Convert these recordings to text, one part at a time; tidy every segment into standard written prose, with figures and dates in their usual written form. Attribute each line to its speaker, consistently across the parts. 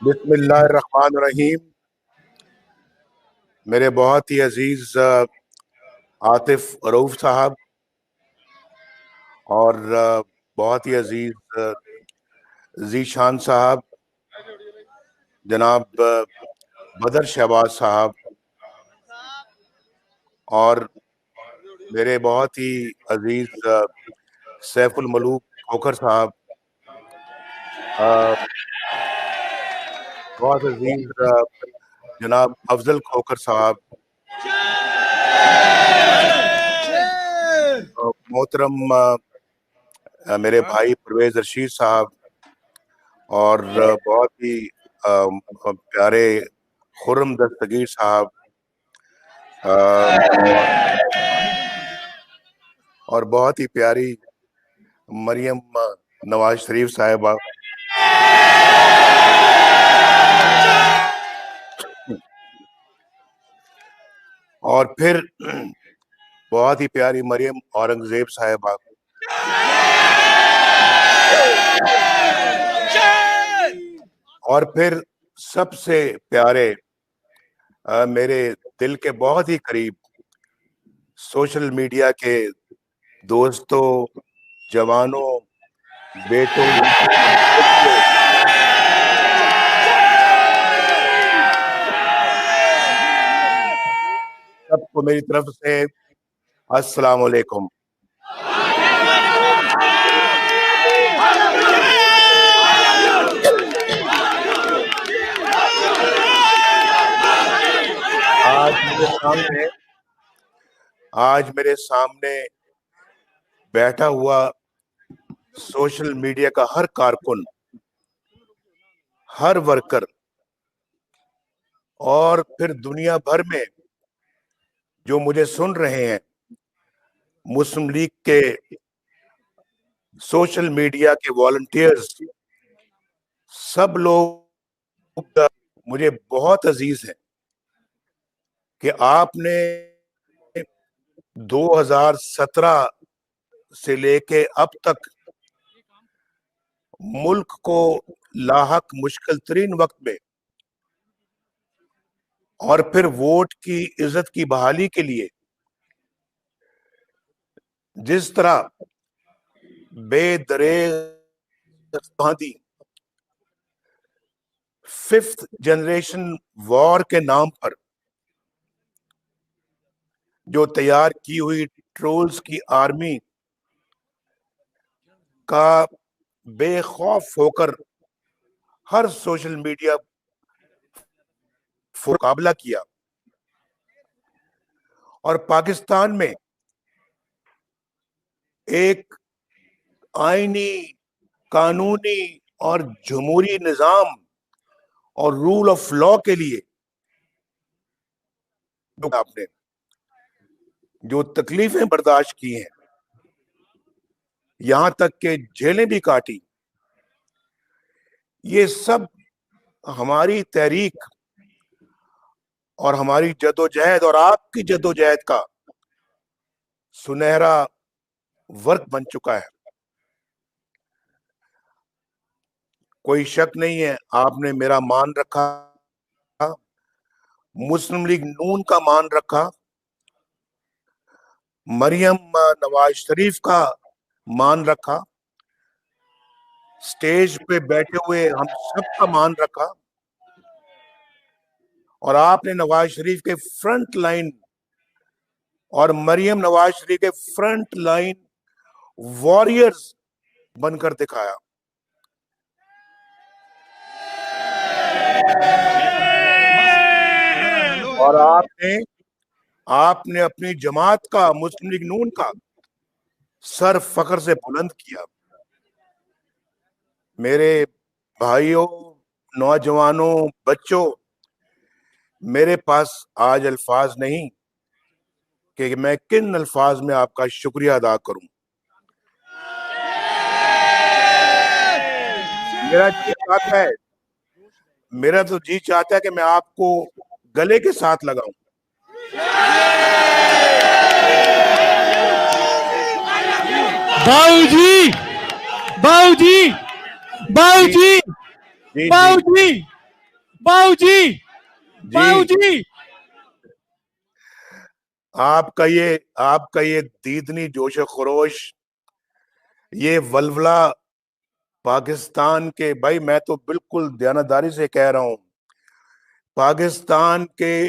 Speaker 1: बिस्मिल्लाहिर्रहमानिर्रहीम। मेरे बहुत ही अजीज आतिफ रऊफ साहब और बहुत ही अजीज जीशान साहब, जनाब बदर शहबाज साहब और मेरे बहुत ही अजीज सैफुल मलूक खोखर साहब, बहुत अजीज जनाब अफजल खोखर साहब, मोहतरम मेरे भाई परवेज रशीद साहब और बहुत ही प्यारे खुर्रम दस्तगीर साहब और बहुत ही प्यारी मरियम नवाज शरीफ साहिबा और फिर बहुत ही प्यारी मरियम औरंगजेब साहिबा और फिर सबसे प्यारे मेरे दिल के बहुत ही करीब सोशल मीडिया के दोस्तों, जवानों, बेटों, सबको मेरी तरफ से अस्सलाम वालेकुम। आज मेरे सामने बैठा हुआ सोशल मीडिया का हर कारकुन, हर वर्कर और फिर दुनिया भर में जो मुझे सुन रहे हैं, मुस्लिम लीग के सोशल मीडिया के वॉलंटियर्स, सब लोग मुझे बहुत अजीज हैं कि आपने 2017 से लेके अब तक मुल्क को लाहक मुश्किल तरीन वक्त में और फिर वोट की इज्जत की बहाली के लिए जिस तरह बेदरेग दी, 5th जनरेशन वॉर के नाम पर जो तैयार की हुई ट्रोल्स की आर्मी का बेखौफ होकर हर सोशल मीडिया मुकाबला किया और पाकिस्तान में एक आईनी, कानूनी और जमहूरी निजाम और रूल ऑफ लॉ के लिए आपने जो तकलीफें बर्दाश्त की हैं, यहां तक के जेलें भी काटी, ये सब हमारी तहरीक और हमारी जदोजहद और आपकी जदोजहद का सुनहरा वर्क बन चुका है। कोई शक नहीं है, आपने मेरा मान रखा, मुस्लिम लीग नून का मान रखा, मरियम नवाज शरीफ का मान रखा, स्टेज पे बैठे हुए हम सब का मान रखा और आपने नवाज शरीफ के फ्रंट लाइन और मरियम नवाज शरीफ के फ्रंट लाइन वॉरियर्स बनकर दिखाया। और आपने अपनी जमात का, मुस्लिम लीग नून का सर फख्र से बुलंद किया। मेरे भाइयों, नौजवानों, बच्चों, मेरे पास आज अल्फाज नहीं कि मैं किन अल्फाज में आपका शुक्रिया अदा करूं। मेरा तो जी चाहता है कि मैं आपको गले के साथ लगाऊं।
Speaker 2: बाऊजी, बाऊजी, बाऊजी, बाऊजी, बाबूजी,
Speaker 1: जी,
Speaker 2: बाबूजी,
Speaker 1: आपका ये दीदनी जोश खरोश, ये वलवला पाकिस्तान के, भाई मैं तो बिल्कुल दयानतदारी से कह रहा हूं, पाकिस्तान के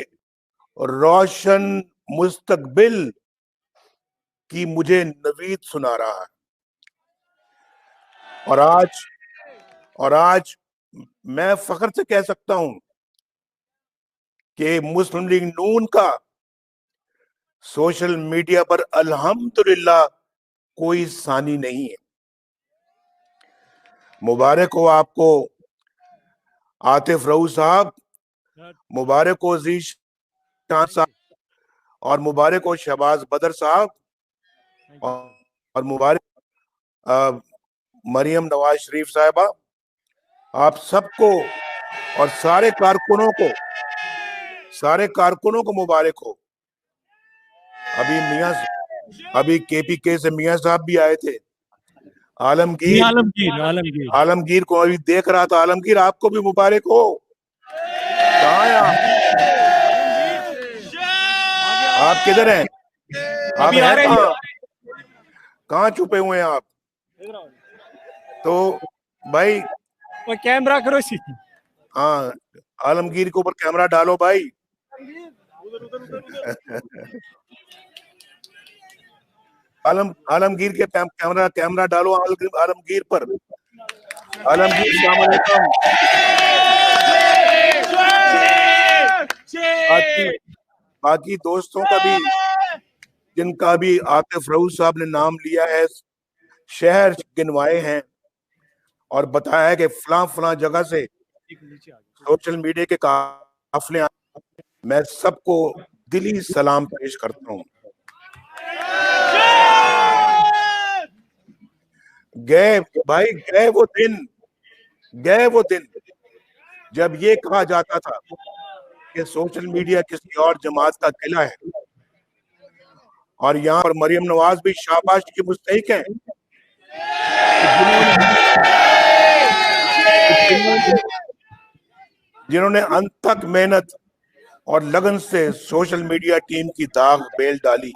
Speaker 1: रोशन मुस्तकबिल की मुझे नवीद सुना रहा है। और आज मैं फख्र से कह सकता हूं कि मुस्लिम लीग नून का सोशल मीडिया पर अल्हम्दुलिल्लाह कोई सानी नहीं है। मुबारक हो आपको आतिफ रऊफ साहब, मुबारक हो ज़ीशान साहब, और मुबारक हो शहबाज बदर साहब, और मुबारक मरियम नवाज शरीफ साहिबा। आप सबको और सारे कारकुनों को मुबारक हो। अभी केपीके से मियां साहब भी आए थे। आलमगीर को अभी देख रहा था। आलमगीर, आपको भी मुबारक हो। कहाँ हैं आप किधर हैं? आप हैं कहाँ? कहाँ छुपे हुए हैं आप? तो भाई
Speaker 2: वो कैमरा करो।
Speaker 1: हाँ, आलमगीर के ऊपर कैमरा डालो भाई। आलमगीर के कैमरा डालो आलमगीर पर। आलमगीर, अस्सलाम वालेकुम। बाकी दोस्तों का भी, जिनका भी आतिफ रऊफ साहब ने नाम लिया है, शहर गिनवाए हैं और बताया है कि फलां जगह से सोशल मीडिया के काफिले आए। मैं सबको दिली सलाम पेश करता हूँ। गए वो दिन जब ये कहा जाता था कि सोशल मीडिया किसी और जमात का किला है, और यहाँ पर मरियम नवाज भी शाबाश की मुस्तहिक है, जिन्होंने अनथक मेहनत और लगन से सोशल मीडिया टीम की दाग बेल डाली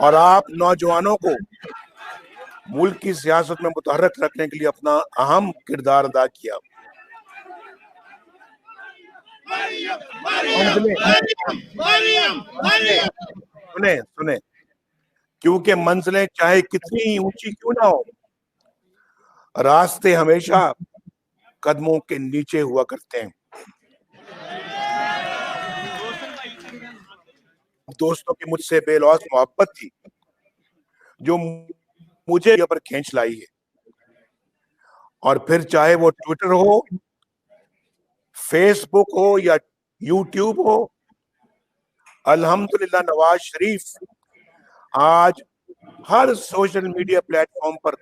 Speaker 1: और आप नौजवानों को मुल्क की सियासत में मुतहर्रिक रखने के लिए अपना अहम किरदार अदा किया। सुने, क्योंकि मंजिलें चाहे कितनी ऊंची क्यों ना हो, रास्ते हमेशा कदमों के नीचे हुआ करते हैं। दोस्तों की मुझसे बेलौस मोहब्बत थी जो मुझे यहाँ पर खींच लाई है, और फिर चाहे वो ट्विटर हो, फेसबुक हो या यूट्यूब हो, अल्हम्दुलिल्लाह नवाज शरीफ आज हर सोशल मीडिया प्लेटफॉर्म पर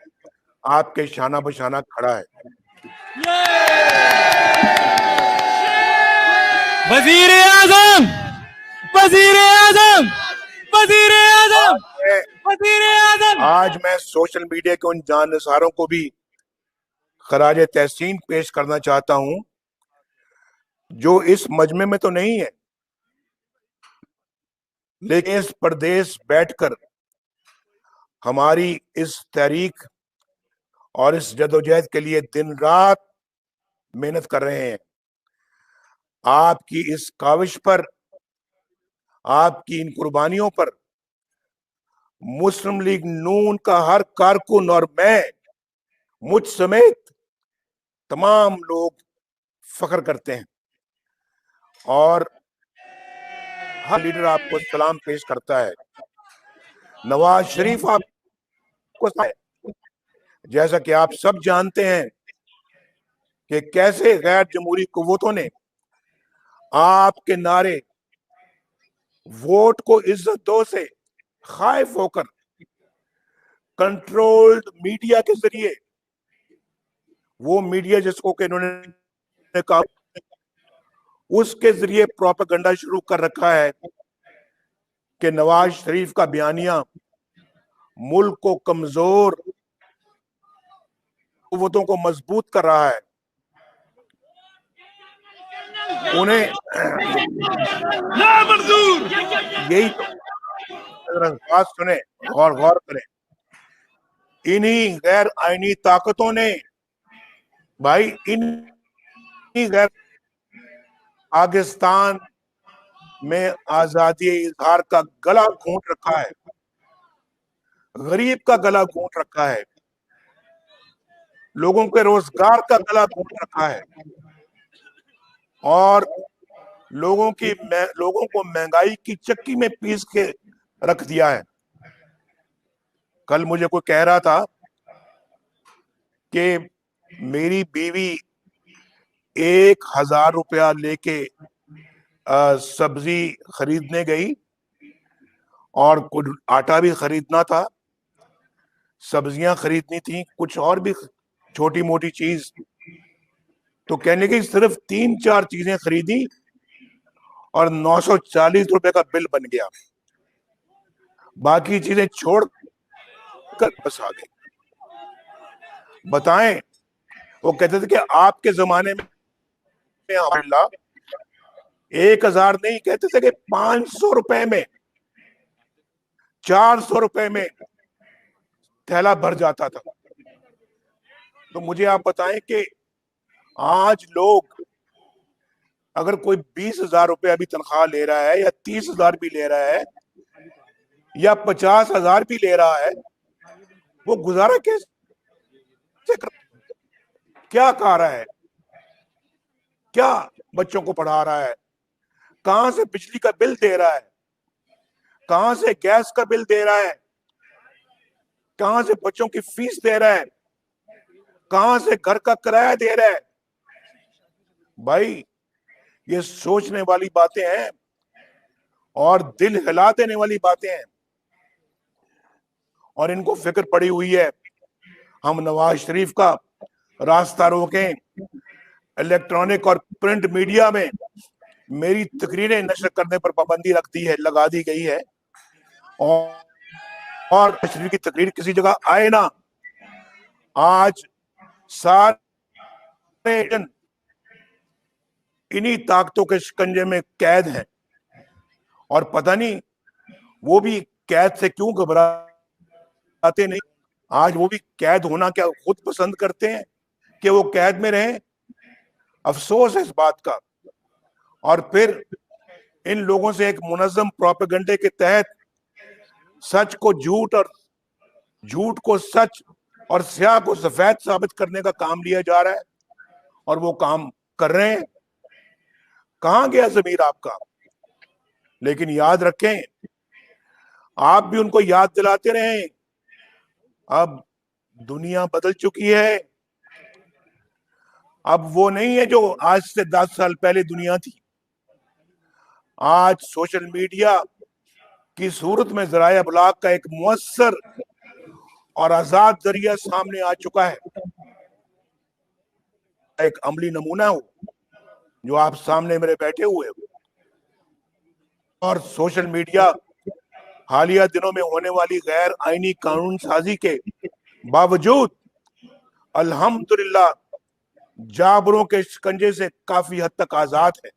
Speaker 1: आपके शाना बशाना खड़ा है।
Speaker 2: वजीर आजम, वजीर आजम, वजीर आजम, वजीर आजम।
Speaker 1: आज मैं सोशल मीडिया के उन जानसारों को भी खराज तहसीन पेश करना चाहता हूं जो इस मजमे में तो नहीं है, लेकिन इस प्रदेश बैठकर हमारी इस तहरीक और इस जदोजहद के लिए दिन रात मेहनत कर रहे हैं। आपकी इस काविश पर, आपकी इन कुर्बानियों पर मुस्लिम लीग नून का हर कारकुन और मैं, मुझ समेत तमाम लोग फख्र करते हैं, और हर लीडर आपको सलाम पेश करता है। नवाज शरीफ आपको, जैसा कि आप सब जानते हैं कि कैसे गैर जमहूरी कुव्वतों ने आपके नारे वोट को इज्जत दो से खाइफ होकर कंट्रोल्ड मीडिया के जरिए, वो मीडिया जिसको कि इन्होंने कहा, उसके जरिए प्रोपेगेंडा शुरू कर रखा है कि नवाज शरीफ का बयानिया मुल्क को कमजोर कुव्वतों को मजबूत कर रहा है। उन्हें
Speaker 2: ना मंजूर।
Speaker 1: यही तो, बात सुने, गौर करें, इन्हीं गैर आईनी ताकतों ने भाई इन्हीं गैर पाकिस्तान में आजादी इजहार का गला घोंट रखा है, गरीब का गला घोंट रखा है, लोगों के रोजगार का गला घोंट रखा है और लोगों को महंगाई की चक्की में पीस के रख दिया है। कल मुझे कोई कह रहा था कि मेरी बीवी 1,000 रुपया लेके सब्जी खरीदने गई और कुछ आटा भी खरीदना था, सब्जियां खरीदनी थी, कुछ और भी छोटी मोटी चीज, तो कहने की सिर्फ 3-4 चीजें खरीदी और 940 रुपए का बिल बन गया, बाकी चीजें छोड़ कर बस आ गई। बताएं, वो कहते थे कि आपके जमाने में 1,000 नहीं, कहते थे कि 500 रुपए में, 400 रुपए में थैला भर जाता था। तो मुझे आप बताएं कि आज लोग, अगर कोई 20,000 रुपए अभी तनख्वाह ले रहा है या 30,000 भी ले रहा है या 50,000 भी ले रहा है, वो गुजारा कैसे कर, क्या खा रहा है, क्या बच्चों को पढ़ा रहा है, कहां से बिजली का बिल दे रहा है, कहां से गैस का बिल दे रहा है, कहां से बच्चों की फीस दे रहा है, कहां से घर का किराया दे रहा है। भाई ये सोचने वाली बातें हैं और दिल हिला देने वाली बातें हैं, और इनको फिक्र पड़ी हुई है हम नवाज शरीफ का रास्ता रोकें, इलेक्ट्रॉनिक और प्रिंट मीडिया में मेरी तकरीरें नशर करने पर पाबंदी लगा दी गई है, और शरीफ की तकरीर किसी जगह आए ना। आज सारे इन्हीं ताकतों के शिकंजे में कैद हैं, और पता नहीं वो भी कैद से क्यों घबराते नहीं। आज वो भी कैद होना क्या खुद पसंद करते हैं कि वो कैद में रहें? अफसोस है इस बात का। और फिर इन लोगों से एक मुनज़्ज़म प्रोपेगेंडे के तहत सच को झूठ और झूठ को सच और स्याह को सफेद साबित करने का काम लिया जा रहा है, और वो काम कर रहे हैं। कहां गया ज़मीर आपका? लेकिन याद रखें, आप भी उनको याद दिलाते रहें, अब दुनिया बदल चुकी है। अब वो नहीं है जो आज से 10 साल पहले दुनिया थी। आज सोशल मीडिया की सूरत में ज़राए अबलाग का एक मुअस्सर और आजाद जरिया सामने आ चुका है। एक अमली नमूना हो जो आप सामने मेरे बैठे हुए हो। और सोशल मीडिया हालिया दिनों में होने वाली गैर आईनी कानून साजी के बावजूद अल्हम्दुलिल्लाह जाबरों के शिकंजे से काफी हद तक आजाद है।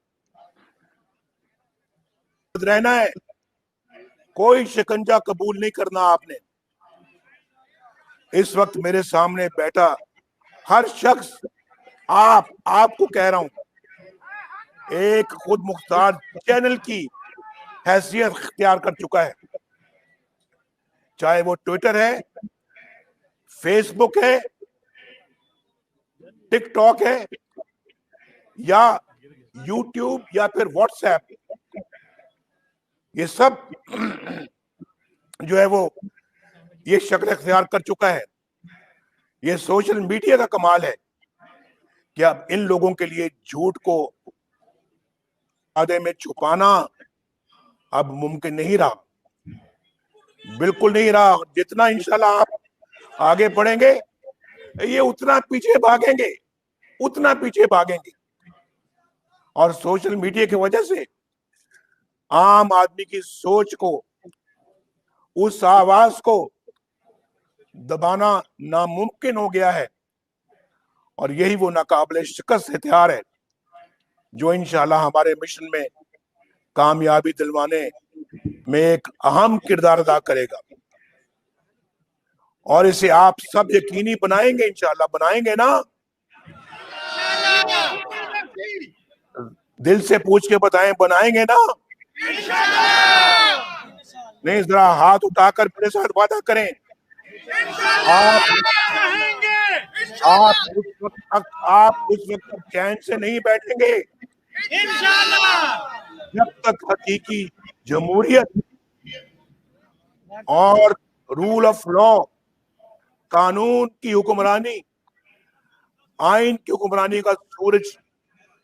Speaker 1: रहना है, कोई शिकंजा कबूल नहीं करना आपने। इस वक्त मेरे सामने बैठा हर शख्स, आपको कह रहा हूं, एक खुद मुख्तार चैनल की हैसियत इख्तियार कर चुका है, चाहे वो ट्विटर है, फेसबुक है, टिकटॉक है, या यूट्यूब, या फिर व्हाट्सएप। ये सब जो है वो ये शक्ल इख्तियार कर चुका है। ये सोशल मीडिया का कमाल है कि अब इन लोगों के लिए झूठ को आधे में छुपाना अब मुमकिन नहीं रहा, बिल्कुल नहीं रहा। जितना इंशाल्लाह आप आगे बढ़ेंगे, ये उतना पीछे भागेंगे, उतना पीछे भागेंगे। और सोशल मीडिया की वजह से आम आदमी की सोच को, उस आवाज को दबाना नामुमकिन हो गया है, और यही वो नाकाबिले शिकस्त हथियार है जो इंशाल्लाह हमारे मिशन में कामयाबी दिलवाने में एक अहम किरदार अदा करेगा, और इसे आप सब यकीनी बनाएंगे, इंशाल्लाह बनाएंगे ना? दिल से पूछ के बताएं, बनाएंगे ना? नहीं, जरा हाथ उठाकर मेरे साथ वादा करें। आप उस वक्त तक चैन से नहीं बैठेंगे जब तक हकीकी जमहूरियत और रूल ऑफ लॉ, कानून की हुक्मरानी, आइन की हुक्मरानी का सूरज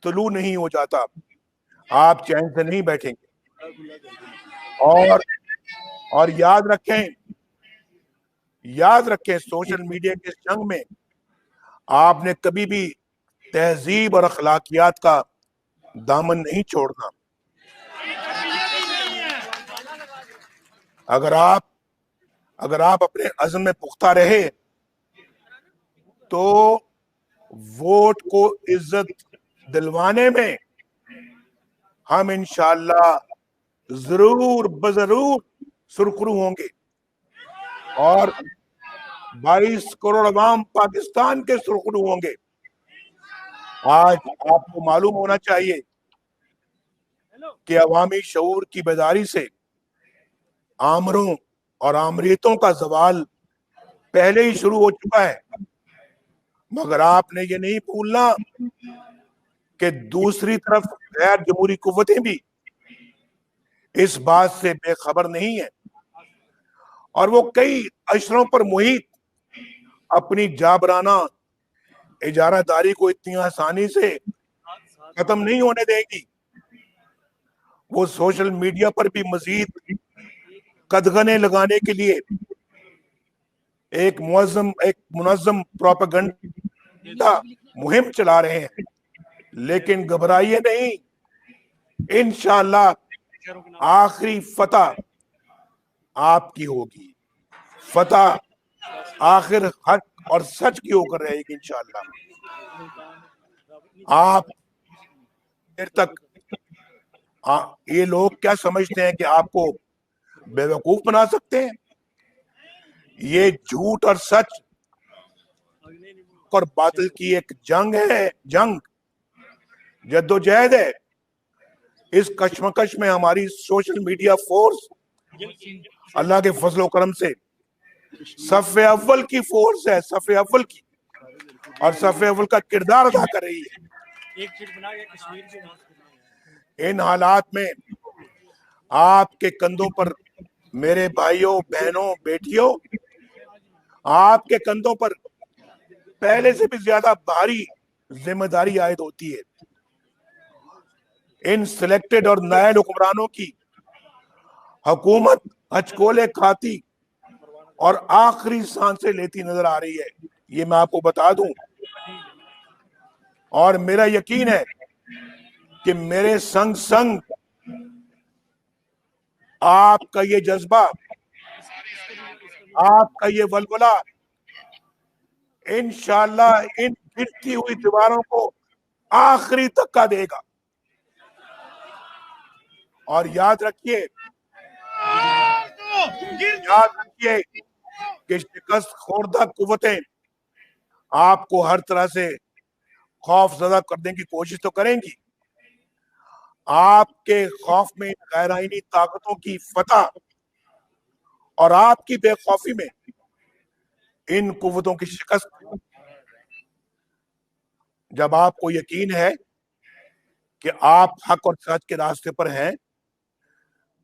Speaker 1: तुलू नहीं हो जाता। आप चैन से नहीं बैठेंगे। और याद रखें, सोशल मीडिया के जंग में आपने कभी भी तहजीब और अखलाकियात का दामन नहीं छोड़ना। अगर आप अपने अज़्म में पुख्ता रहे तो वोट को इज्जत दिलवाने में हम इंशाअल्लाह जरूर सुरखरू होंगे, और 22 करोड़ अवाम पाकिस्तान के सुरखरू होंगे। आज आपको मालूम होना चाहिए कि अवामी शऊर की बेदारी से आमरों और आमरीतों का जवाल पहले ही शुरू हो चुका है, मगर आपने ये नहीं भूलना कि दूसरी तरफ गैर जमहूरी कुव्वतें भी इस बात से बेखबर नहीं है, और वो कई अशरों पर मुहित अपनी जाबराना इजारादारी को इतनी आसानी से खत्म नहीं होने देगी। वो सोशल मीडिया पर भी मजीद कदगने लगाने के लिए एक मुनज़्ज़म प्रोपेगेंडा मुहिम चला रहे हैं। लेकिन घबराइए नहीं, इंशाअल्लाह आखिरी फतह आपकी होगी। फतह आखिर हक और सच की होकर रहेगी इंशाअल्लाह। आप देर तक ये लोग क्या समझते हैं कि आपको बेवकूफ बना सकते हैं? ये झूठ और सच और बातिल की एक जंग है, जद्दोजहद है। इस कश्मकश में हमारी सोशल मीडिया फोर्स अल्लाह के फजल करम से सफ़े अव्वल की फोर्स है, सफ़े अव्वल की, और सफ़े अव्वल का किरदार अदा कर रही है। इन हालात में आपके कंधों पर, मेरे भाइयों बहनों बेटियों, आपके कंधों पर पहले से भी ज्यादा भारी जिम्मेदारी आयद होती है। इन सिलेक्टेड और नायल हुक्मरानों की हुकूमत हचकोले खाती और आखिरी सांसें लेती नजर आ रही है, ये मैं आपको बता दूं। और मेरा यकीन है कि मेरे संग संग आपका ये जज्बा, आपका ये वलवला इंशाअल्लाह इन गिरती हुई दीवारों को आखिरी धक्का देगा। और याद रखिए कि शिकस्त खोरदा कुव्वतें आपको हर तरह से खौफजदा करने की कोशिश तो करेंगी। आपके खौफ में गैर-आइनी ताकतों की फतह और आपकी बेखौफी में इन कुव्वतों की शिकस्त। जब आपको यकीन है कि आप हक और सच के रास्ते पर हैं,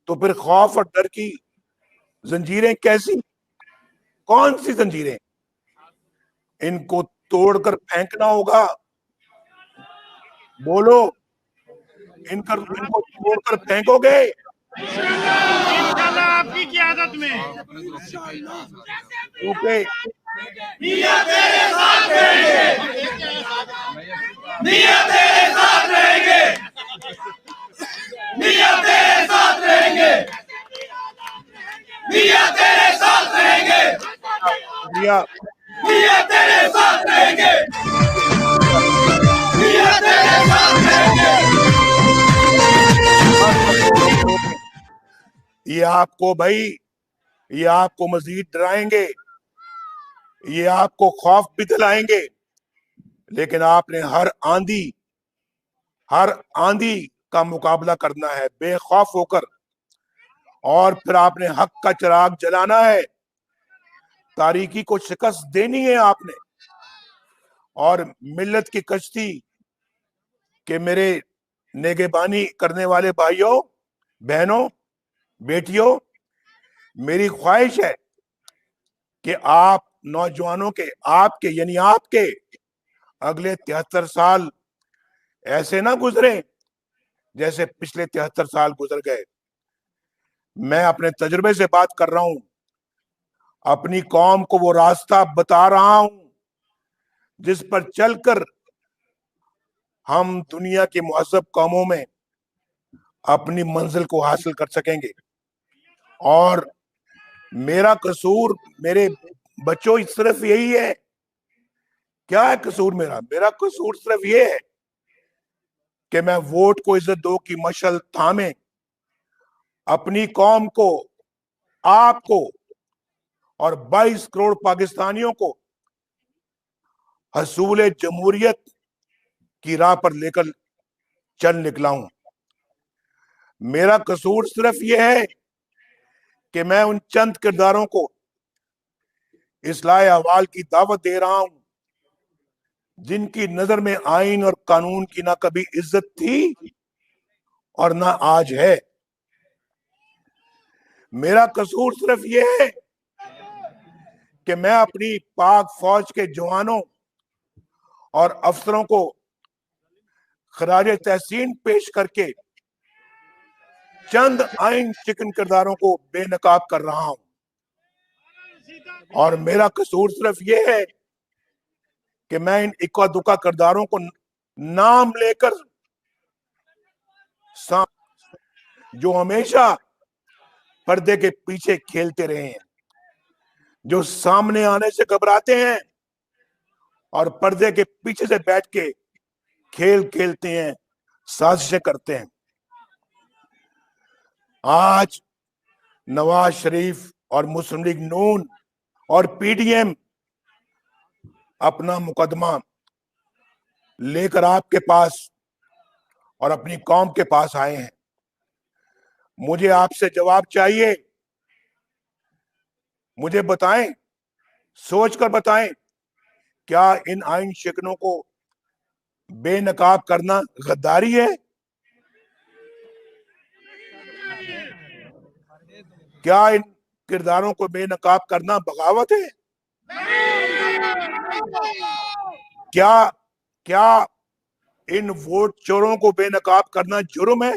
Speaker 1: तो फिर खौफ और डर की जंजीरें कैसी, कौन सी जंजीरें? इनको तोड़कर फेंकना होगा। बोलो, इनको तोड़कर फेंकोगे?
Speaker 2: इंशाल्लाह आपकी क़यादत में।
Speaker 1: ओके,
Speaker 2: मियां तेरे साथ रहेंगे, मियां तेरे साथ रहेंगे, मियां तेरे साथ रहेंगे, मियां तेरे साथ रहेंगे, मियां तेरे साथ रहेंगे, मियां तेरे साथ रहेंगे।
Speaker 1: ये आपको भाई, ये आपको मजीद डराएंगे, ये आपको खौफ भी दिलाएंगे, लेकिन आपने हर आंधी का मुकाबला करना है बेखौफ होकर, और फिर आपने हक का चिराग जलाना है, तारीकी को शिकस्त देनी है आपने। और मिल्लत की कश्ती के मेरे नेगेबानी करने वाले भाइयों, बहनों, बेटियों, मेरी ख्वाहिश है कि आप नौजवानों के, आपके यानी आपके अगले 73 साल ऐसे ना गुजरे जैसे पिछले 73 साल गुजर गए। मैं अपने तजुर्बे से बात कर रहा हूं, अपनी कौम को वो रास्ता बता रहा हूं जिस पर चलकर हम दुनिया की मुहज़्ज़ब कौमों में अपनी मंजिल को हासिल कर सकेंगे। और मेरा कसूर, मेरे बच्चों, सिर्फ यही है। क्या है कसूर मेरा? मेरा कसूर सिर्फ ये है कि मैं वोट को इज्जत दो की मशल थामे अपनी कौम को, आपको और 22 करोड़ पाकिस्तानियों को हसूल जमहूरियत की राह पर लेकर चल निकला हूं। मेरा कसूर सिर्फ यह है कि मैं उन चंद किरदारों को इस्लाह अहवाल की दावत दे रहा हूं जिनकी नजर में आइन और कानून की ना कभी इज्जत थी और ना आज है। मेरा कसूर सिर्फ यह है कि मैं अपनी पाक फौज के जवानों और अफसरों को खराज तहसीन पेश करके चंद आइन चिकन किरदारों को बेनकाब कर रहा हूं। और मेरा कसूर सिर्फ ये है कि मैं इन इक्का दुक्का किरदारों को नाम लेकर, जो हमेशा पर्दे के पीछे खेलते रहे हैं, जो सामने आने से घबराते हैं और पर्दे के पीछे से बैठ के खेल खेलते हैं, साजिशें करते हैं। आज नवाज शरीफ और मुस्लिम लीग नून और पीडीएम अपना मुकदमा लेकर आपके पास और अपनी कौम के पास आए हैं। मुझे आपसे जवाब चाहिए। मुझे बताएं, सोचकर बताएं, क्या इन आइन शिकनों को बेनकाब करना गद्दारी है? क्या इन किरदारों को बेनकाब करना बगावत है? क्या क्या इन वोट चोरों को बेनकाब करना जुर्म है?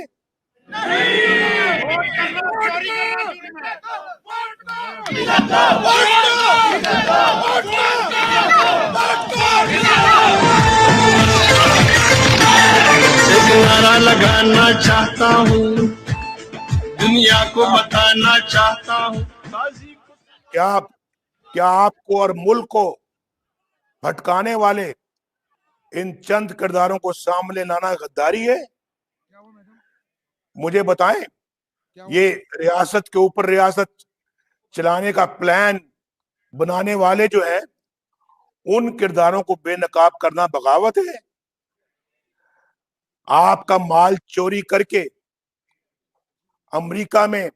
Speaker 3: एक नारा लगाना चाहता हूँ, दुनिया को बताना चाहता हूँ।
Speaker 1: क्या आपको और मुल्क को भटकाने वाले इन चंद किरदारों को सामने लाना गद्दारी है? मुझे बताएं। ये रियासत के ऊपर रियासत चलाने का प्लान बनाने वाले जो है, उन किरदारों को बेनकाब करना बगावत है? आपका माल चोरी करके अमेरिका में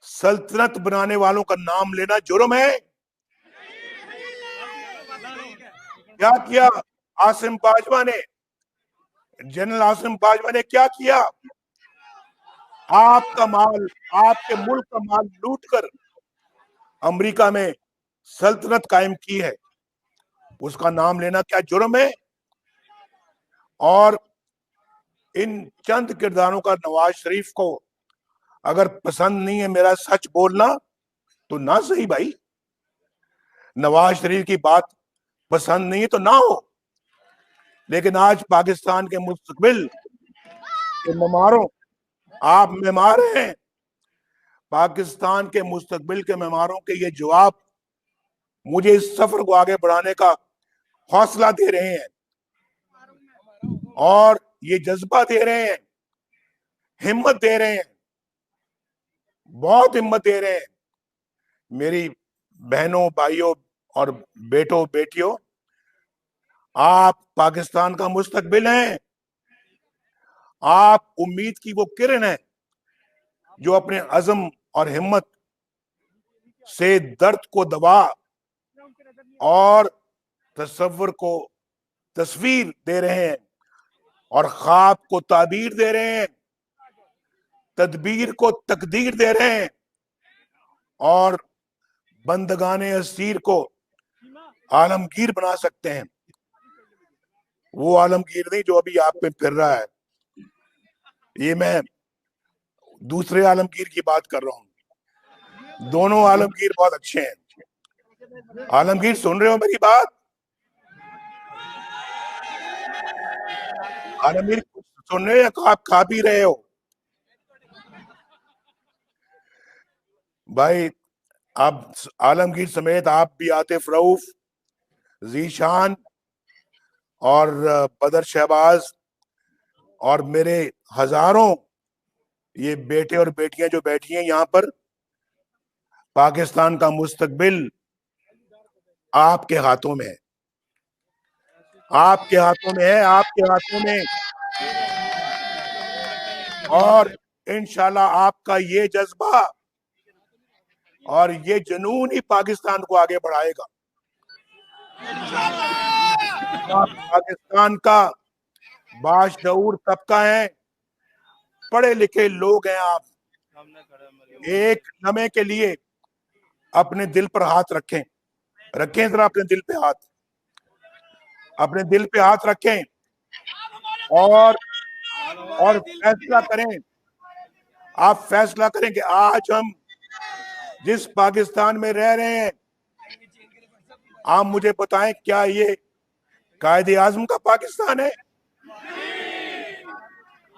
Speaker 1: सल्तनत बनाने वालों का नाम लेना जुर्म है? क्या किया आसिम बाजवा ने, जनरल आसिम बाजवा ने क्या किया? आपका माल, आपके मुल्क का माल लूटकर अमेरिका में सल्तनत कायम की है, उसका नाम लेना क्या जुर्म है? और इन चंद किरदारों का नवाज शरीफ को अगर पसंद नहीं है मेरा सच बोलना, तो ना सही भाई, नवाज शरीफ की बात पसंद नहीं है तो ना हो, लेकिन आज पाकिस्तान के मुस्तकबिल के मेहमारों, आप मेहमान हैं, पाकिस्तान के मुस्तकबिल के मेहमारों के ये जवाब मुझे इस सफर को आगे बढ़ाने का हौसला दे रहे हैं और ये जज्बा दे रहे हैं, हिम्मत दे रहे हैं बहुत हिम्मत दे रहे हैं। मेरी बहनों, भाइयों और बेटों बेटियों, आप पाकिस्तान का मुस्तकबिल हैं। आप उम्मीद की वो किरण है जो अपने अज़म और हिम्मत से दर्द को दबा और तसव्वुर को तस्वीर दे रहे हैं और ख्वाब को ताबीर दे रहे हैं, तदबीर को तकदीर दे रहे हैं और बंदगाने असीर को आलमगीर बना सकते हैं। वो आलमगीर नहीं जो अभी आप पे फिर रहा है, ये मैं दूसरे आलमगीर की बात कर रहा हूं। दोनों आलमगीर बहुत अच्छे हैं। आलमगीर, सुन रहे हो मेरी बात? आलमगीर सुन रहे हो? आप खा पी रहे हो? भाई, आप आलमगीर समेत आप भी, आतिफ रऊफ, जीशान और बदर शहबाज और मेरे हजारों ये बेटे और बेटियां जो बैठी हैं यहाँ पर, पाकिस्तान का मुस्तकबिल आपके हाथों में है, आपके हाथों में है, आपके हाथों में। और इंशाल्लाह आपका ये जज्बा और ये जुनून ही पाकिस्तान को आगे बढ़ाएगा। आप पाकिस्तान का बाशऊर तबका है, पढ़े लिखे लोग हैं आप। एक लम्हे के लिए अपने दिल पर हाथ रखें, रखें जरा अपने दिल पे हाथ, अपने दिल पे हाथ रखें और फैसला करें। आप फैसला करें कि आज हम जिस पाकिस्तान में रह रहे हैं, आप मुझे बताएं, क्या ये कायदे आजम का पाकिस्तान है?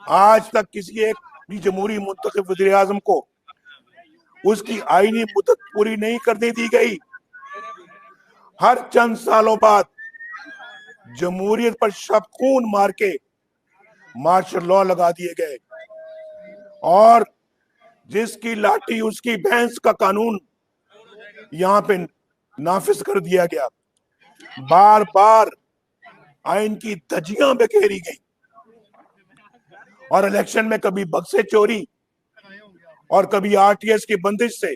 Speaker 1: आज तक किसी एक भी जमहूरी मुंतखब वज़ीर आज़म को उसकी आईनी मुद्दत पूरी नहीं करने दी गई। हर चंद सालों बाद जमहूरियत पर शबखून मार के मार्शल लॉ लगा दिए गए और जिसकी लाठी उसकी भैंस का कानून यहाँ पे नाफिज कर दिया गया। बार बार आइन की धज्जियां बिखेरी गई और इलेक्शन में कभी बक्से चोरी और कभी आरटीएस की बंदिश से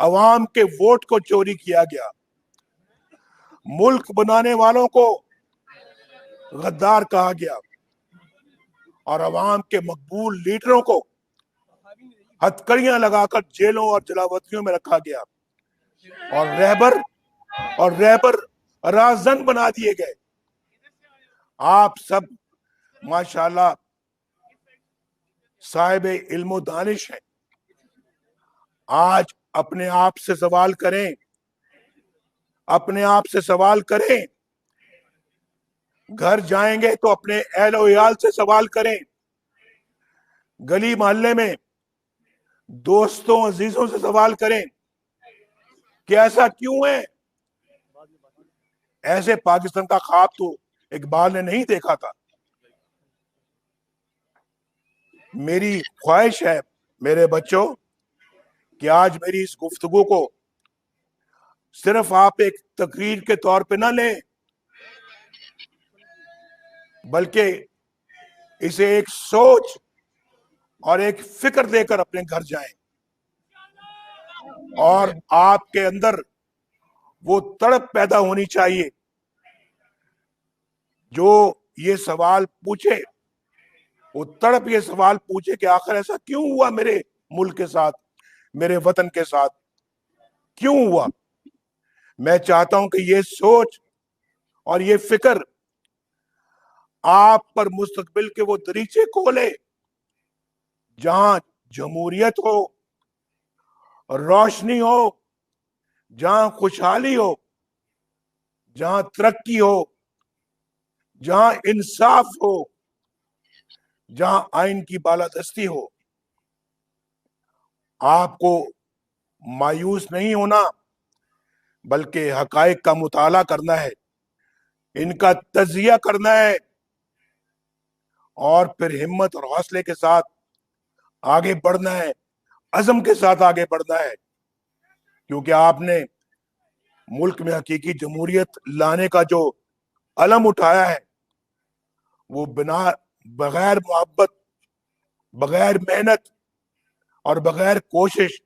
Speaker 1: अवाम के वोट को चोरी किया गया। मुल्क बनाने वालों को गद्दार कहा गया और अवाम के मकबूल लीडरों को हथकड़ियां लगाकर जेलों और जलावतनियों में रखा गया और रहबर राजन बना दिए गए। आप सब माशाल्लाह साहिब इल्म दानिश हैं। आज अपने आप से सवाल करें, अपने आप से सवाल करें। घर जाएंगे तो अपने अहलो याल से सवाल करें, गली मोहल्ले में दोस्तों अजीजों से सवाल करें कि ऐसा क्यों है। ऐसे पाकिस्तान का ख्वाब तो इकबाल ने नहीं देखा था। मेरी ख्वाहिश है मेरे बच्चों कि आज मेरी इस गुफ्तगू को सिर्फ आप एक तकरीर के तौर पे ना लें, बल्कि इसे एक सोच और एक फिक्र देकर अपने घर जाएं और आपके अंदर वो तड़प पैदा होनी चाहिए जो ये सवाल पूछे, वो तड़प ये सवाल पूछे कि आखिर ऐसा क्यों हुआ मेरे मुल्क के साथ, मेरे वतन के साथ क्यों हुआ। मैं चाहता हूं कि ये सोच और ये फिक्र आप पर मुस्तकबिल के वो दरीचे खोले जहां जमहूरियत हो, रोशनी हो, जहां खुशहाली हो, जहां तरक्की हो, जहां इंसाफ हो, जहां आइन की बालादस्ती हो। आपको मायूस नहीं होना, बल्कि हकायक का मुताला करना है, इनका तजिया करना है और फिर हिम्मत और हौसले के साथ आगे बढ़ना है। अज़म के साथ आगे बढ़ना है, क्योंकि आपने मुल्क में हकीकी जमहूरियत लाने का जो अलम उठाया है वो बगैर मोहब्बत, बगैर मेहनत और बगैर कोशिश